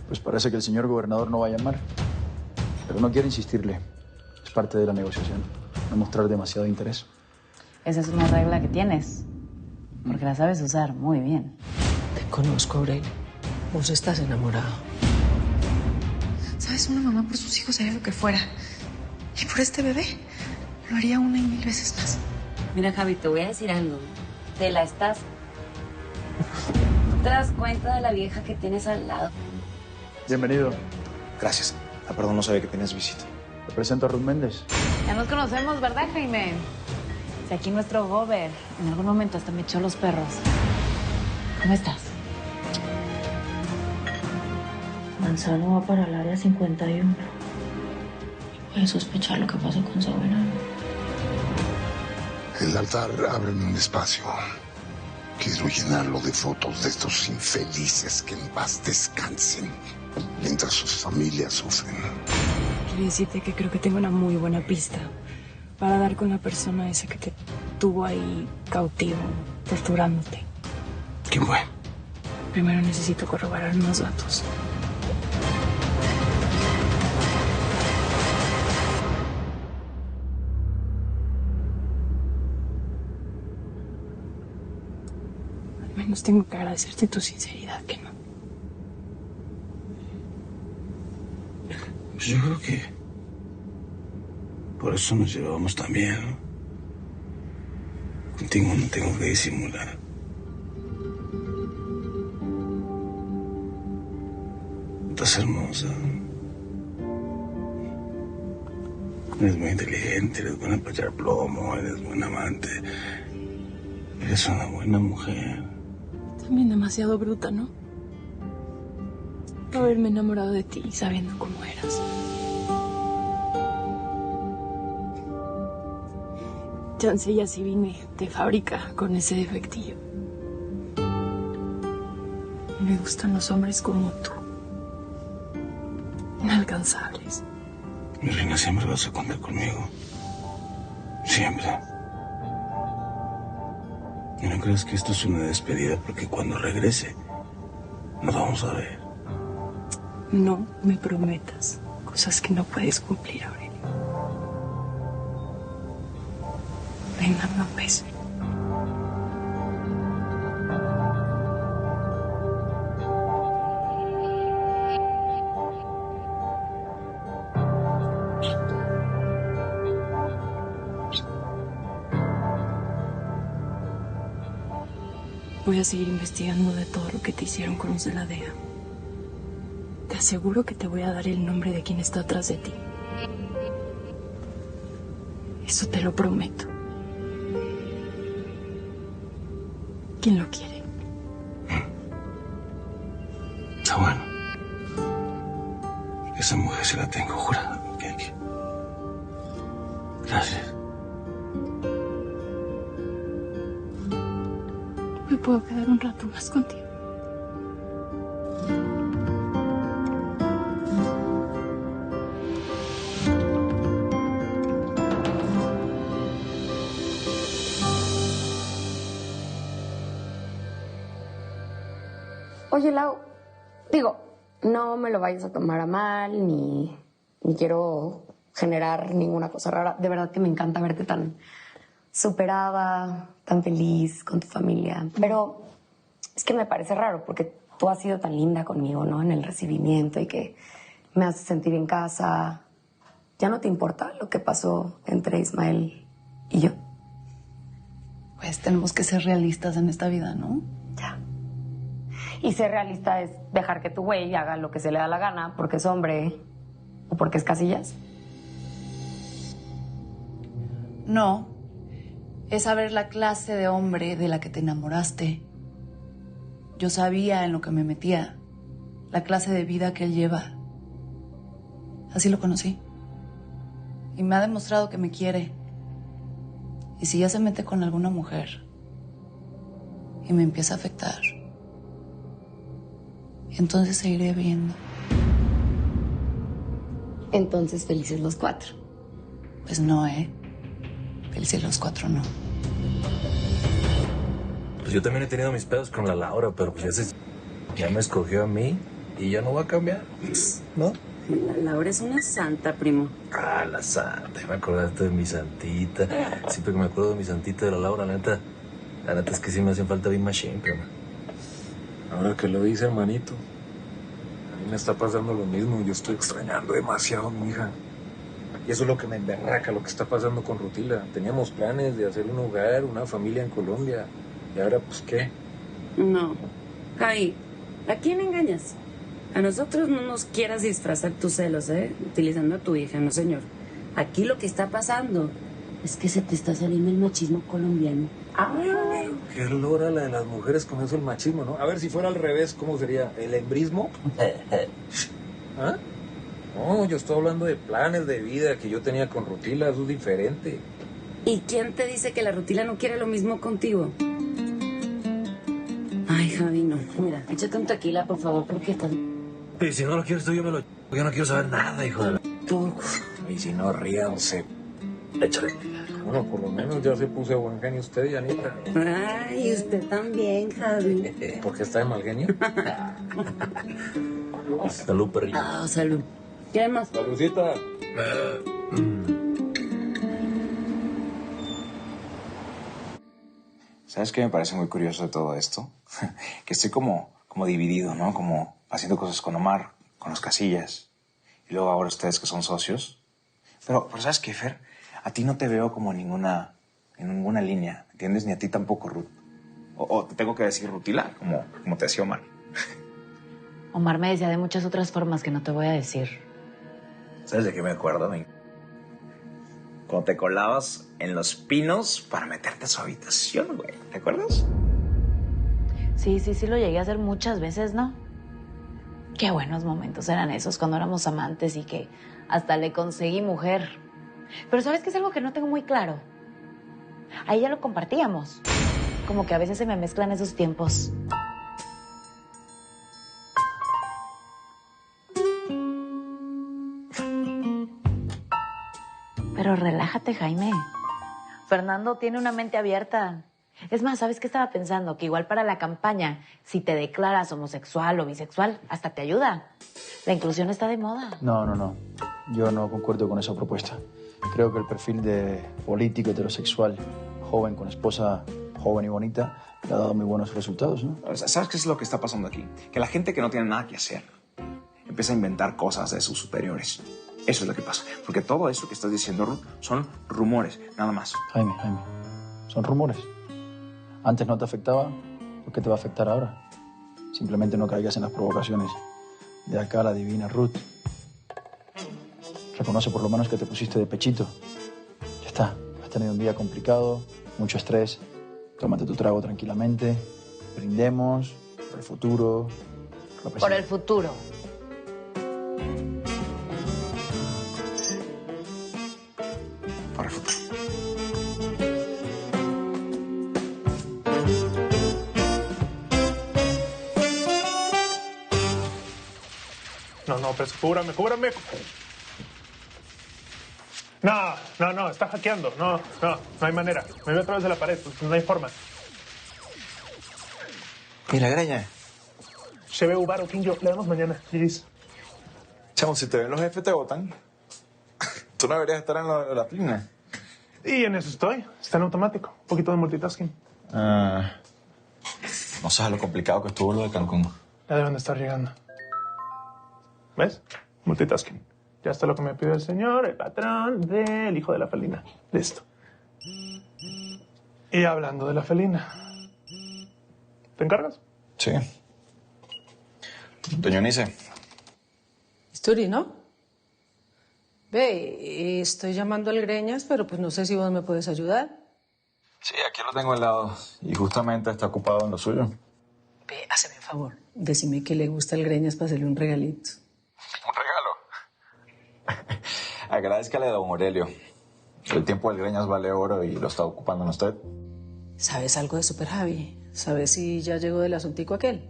Pues parece que el señor gobernador no va a llamar. Pero no quiero insistirle. Es parte de la negociación. No mostrar demasiado interés. Esa es una regla que tienes. Porque la sabes usar muy bien. Te conozco, Aurelio. Vos estás enamorado. ¿Sabes? Una mamá por sus hijos haría lo que fuera. Y por este bebé lo haría 1 y 1000 veces más. Mira, Javi, te voy a decir algo. Te la estás... ¿No te das cuenta de la vieja que tienes al lado? Bienvenido. Gracias. Perdón, no sabía que tenías visita. Te presento a Ruth Méndez. Ya nos conocemos, ¿verdad, Jaime? Si aquí nuestro gober en algún momento hasta me echó los perros. ¿Cómo estás? Manzano va para el área 51. Puede sospechar lo que pasó con Soberano. El altar, ábreme un espacio. Quiero llenarlo de fotos de estos infelices que en paz descansen mientras sus familias sufren. Quiero decirte que creo que tengo una muy buena pista para dar con la persona esa que te tuvo ahí cautivo, torturándote. ¿Quién fue? Primero necesito corroborar unos datos. Al menos tengo que agradecerte tu sinceridad, que no. Pues yo creo que por eso nos llevamos tan bien, ¿no? Contigo no tengo que disimular. Estás hermosa. Eres muy inteligente, eres buena para echar plomo, eres buena amante. Eres una buena mujer. También demasiado bruta, ¿no? Haberme enamorado de ti sabiendo cómo eras. Chance ya sí vine de fábrica con ese defectillo. Me gustan los hombres como tú. Inalcanzables. Mi reina, siempre vas a contar conmigo. Siempre. Y no creas que esto es una despedida, porque cuando regrese nos vamos a ver. No me prometas cosas que no puedes cumplir, Aurelio. Ven, dame un beso. Voy a seguir investigando de todo lo que te hicieron con los de la DEA. Te aseguro que te voy a dar el nombre de quien está atrás de ti. Eso te lo prometo. ¿Quién lo quiere? Está bueno. Esa mujer se la tengo jurada. Gracias. ¿Me puedo quedar un rato más contigo? Oye, Lau, digo, no me lo vayas a tomar a mal, ni quiero generar ninguna cosa rara. De verdad que me encanta verte tan superada, tan feliz con tu familia. Pero es que me parece raro porque tú has sido tan linda conmigo, ¿no? En el recibimiento y que me haces sentir en casa. ¿Ya no te importa lo que pasó entre Ismael y yo? Pues tenemos que ser realistas en esta vida, ¿no? Ya. Y ser realista es dejar que tu güey haga lo que se le da la gana porque es hombre o porque es Casillas. No. Es saber la clase de hombre de la que te enamoraste. Yo sabía en lo que me metía, la clase de vida que él lleva. Así lo conocí. Y me ha demostrado que me quiere. Y si ya se mete con alguna mujer y me empieza a afectar, entonces seguiré viendo. Entonces felices los 4. Pues no, Felices los 4 no. Pues yo también he tenido mis pedos con la Laura, pero pues ya me escogió a mí. Y ya no va a cambiar, ¿no? Laura es una santa, primo. Ah, la santa. Me acordaste de mi santita. Siempre que me acuerdo de mi santita de la Laura, la neta es que sí me hacen falta bien machín, pero... Ahora que lo dice, hermanito, a mí me está pasando lo mismo. Yo estoy extrañando demasiado a mi hija. Y eso es lo que me emberraca, lo que está pasando con Rutila. Teníamos planes de hacer un hogar, una familia en Colombia. ¿Y ahora, pues, qué? No. Javi, ¿a quién engañas? A nosotros no nos quieras disfrazar tus celos, ¿eh? Utilizando a tu hija, no, señor. Aquí lo que está pasando es que se te está saliendo el machismo colombiano. Ay, qué lora la de las mujeres con eso el machismo, ¿no? A ver, si fuera al revés, ¿cómo sería? ¿El hembrismo? ¿Ah? No, yo estoy hablando de planes de vida que yo tenía con Rutila, eso es diferente. ¿Y quién te dice que la Rutila no quiere lo mismo contigo? Ay, Javi, no. Mira, échate un tequila, por favor, porque estás... Y si no lo quieres tú, yo me lo... Yo no quiero saber nada, hijo de la... Tú... Y si no, ríanse. Échale. Bueno, por lo menos ya se puso de buen genio usted y Anita. Ay, usted también, Javi. ¿Por qué está de mal genio? Salud, perrito. Ah, salud. ¿Qué más? Saludcita. ¿Sabes qué me parece muy curioso de todo esto? Que estoy como dividido, ¿no? Como haciendo cosas con Omar, con los Casillas. Y luego ahora ustedes que son socios. Pero ¿sabes qué, Fer? A ti no te veo como en ninguna línea, ¿entiendes? Ni a ti tampoco, Ruth. O te tengo que decir Rutila, como te decía Omar. Omar me decía de muchas otras formas que no te voy a decir. ¿Sabes de qué me acuerdo, man? Cuando te colabas en los pinos para meterte a su habitación, güey. ¿Te acuerdas? Sí, lo llegué a hacer muchas veces, ¿no? Qué buenos momentos eran esos cuando éramos amantes y que hasta le conseguí mujer. Pero ¿sabes qué es algo que no tengo muy claro? Ahí ya lo compartíamos. Como que a veces se me mezclan esos tiempos. Pero relájate, Jaime. Fernando tiene una mente abierta. Es más, ¿sabes qué estaba pensando? Que igual para la campaña, si te declaras homosexual o bisexual, hasta te ayuda. La inclusión está de moda. No. Yo no concuerdo con esa propuesta. Creo que el perfil de político heterosexual, joven, con esposa joven y bonita, le ha dado muy buenos resultados, ¿no? ¿Sabes qué es lo que está pasando aquí? Que la gente que no tiene nada que hacer empieza a inventar cosas de sus superiores. Eso es lo que pasa. Porque todo eso que estás diciendo, Ruth, son rumores, nada más. Jaime, son rumores. Antes no te afectaba, ¿por qué te va a afectar ahora? Simplemente no caigas en las provocaciones de acá la divina Ruth. Reconoce por lo menos que te pusiste de pechito. Ya está. Has tenido un día complicado, mucho estrés. Tómate tu trago tranquilamente. Brindemos por el futuro. Por el futuro. Por el futuro. No, pero cúbrame. No, está hackeando. No hay manera. Me veo a través de la pared, pues no hay forma. Mira, Greña. Se ve Ubaro, Kinjo. Le damos mañana, Iris. Chamo, si te ven los jefes te votan. Tú no deberías estar en la plina. Y en eso estoy. Está en automático. Un poquito de multitasking. No sabes lo complicado que estuvo lo de Cancún. Ya deben de estar llegando. ¿Ves? Multitasking. Ya está lo que me pidió el señor, el patrón del hijo de la felina. Listo. Y hablando de la felina, ¿te encargas? Sí. Doña Unice. Isturi, ¿no? Ve, estoy llamando al Greñas, pero pues no sé si vos me puedes ayudar. Sí, aquí lo tengo al lado. Y justamente está ocupado en lo suyo. Ve, hazme un favor. Decime que le gusta el Greñas para hacerle un regalito. ¿Un regalo? Agradezcale a don Aurelio. El tiempo del Greñas vale oro y lo está ocupando en usted. ¿Sabes algo de Super Javi? ¿Sabes si ya llegó del asuntico aquel?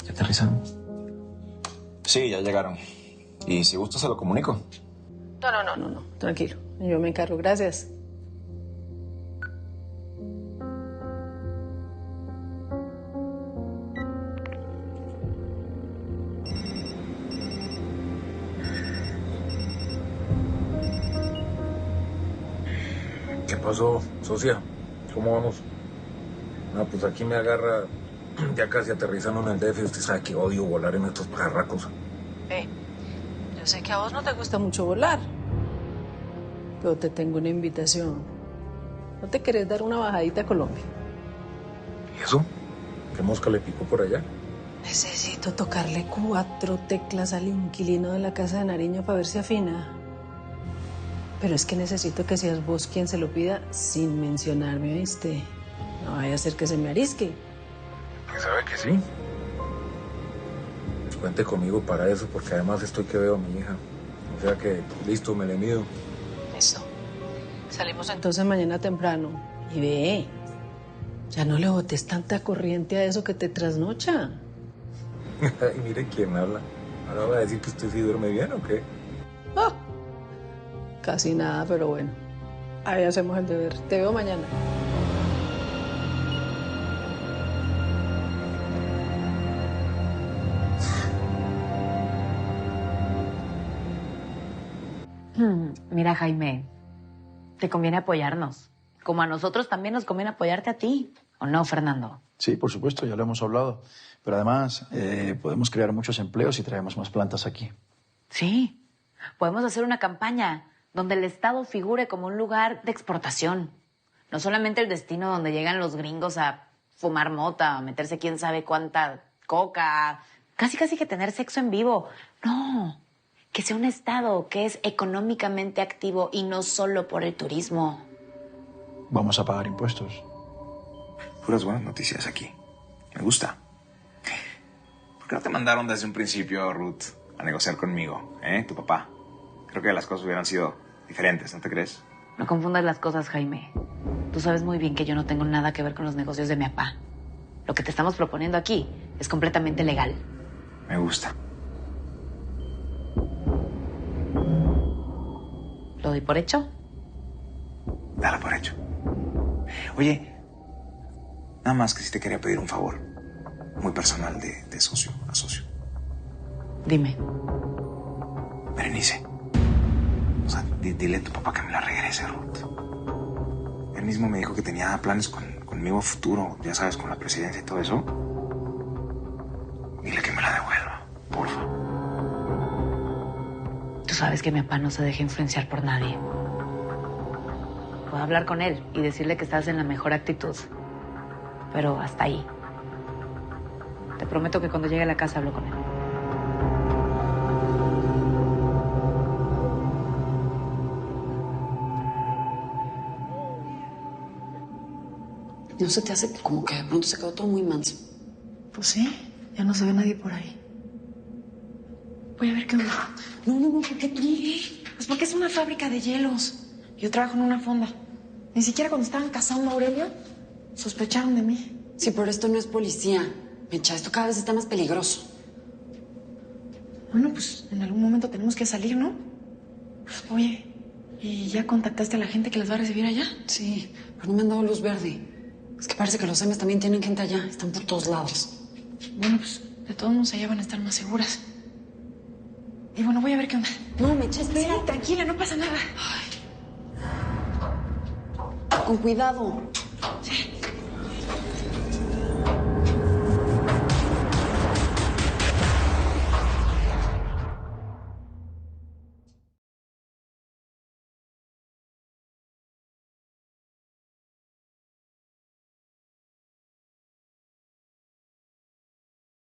¿Ya aterrizaron? Sí, ya llegaron. Y si gusta se lo comunico. No. Tranquilo. Yo me encargo. Gracias. pasó, socia? ¿Cómo vamos? No, pues aquí me agarra ya casi aterrizando en el DF. Usted sabe que odio volar en estos pajarracos. Yo sé que a vos no te gusta mucho volar, pero te tengo una invitación. ¿No te querés dar una bajadita a Colombia? ¿Y eso? ¿Qué mosca le picó por allá? Necesito tocarle 4 teclas al inquilino de la casa de Nariño para ver si afina. Pero es que necesito que seas vos quien se lo pida sin mencionarme, ¿oíste? No vaya a ser que se me arisque. Pues sabe que sí. Cuente conmigo para eso, porque además estoy que veo a mi hija. O sea que, listo, me le mido. Listo. Salimos entonces mañana temprano. Y ve, ya no le botes tanta corriente a eso que te trasnocha. Ay, mire quién habla. Ahora va a decir que usted sí duerme bien, ¿o qué? Ah, casi nada, pero bueno. Ahí hacemos el deber. Te veo mañana. Mira, Jaime, te conviene apoyarnos. Como a nosotros también nos conviene apoyarte a ti. ¿O no, Fernando? Sí, por supuesto, ya lo hemos hablado. Pero además, podemos crear muchos empleos si traemos más plantas aquí. Sí. Podemos hacer una campaña donde el Estado figure como un lugar de exportación. No solamente el destino donde llegan los gringos a fumar mota, a meterse quién sabe cuánta coca, casi que tener sexo en vivo. No, que sea un Estado que es económicamente activo y no solo por el turismo. Vamos a pagar impuestos. Puras buenas noticias aquí. Me gusta. ¿Por qué no te mandaron desde un principio, Ruth, a negociar conmigo, tu papá? Creo que las cosas hubieran sido diferentes, ¿no te crees? No confundas las cosas, Jaime. Tú sabes muy bien que yo no tengo nada que ver con los negocios de mi papá. Lo que te estamos proponiendo aquí es completamente legal. Me gusta. ¿Lo doy por hecho? Dale por hecho. Oye, nada más que si te quería pedir un favor muy personal de socio a socio. Dime. Berenice. O sea, dile a tu papá que me la regrese, Ruth. Él mismo me dijo que tenía planes conmigo a futuro, ya sabes, con la presidencia y todo eso. Dile que me la devuelva, porfa. Tú sabes que mi papá no se deja influenciar por nadie. Puedo hablar con él y decirle que estás en la mejor actitud. Pero hasta ahí. Te prometo que cuando llegue a la casa hablo con él. ¿No se te hace como que de pronto se quedó todo muy manso? Pues sí, ya no se ve nadie por ahí. Voy a ver qué onda. No, ¿por qué tú? Pues porque es una fábrica de hielos. Yo trabajo en una fonda. Ni siquiera cuando estaban cazando a Aurelio, sospecharon de mí. Sí, pero esto no es policía. Mecha, esto cada vez está más peligroso. Bueno, pues en algún momento tenemos que salir, ¿no? Oye, ¿y ya contactaste a la gente que les va a recibir allá? Sí, pero no me han dado luz verde. Es que parece que los M's también tienen gente allá. Están por todos lados. Bueno, pues de todos modos allá van a estar más seguras. Y bueno, voy a ver qué onda. No, Mecha, espera. Sí, tranquila, no pasa nada. Con cuidado.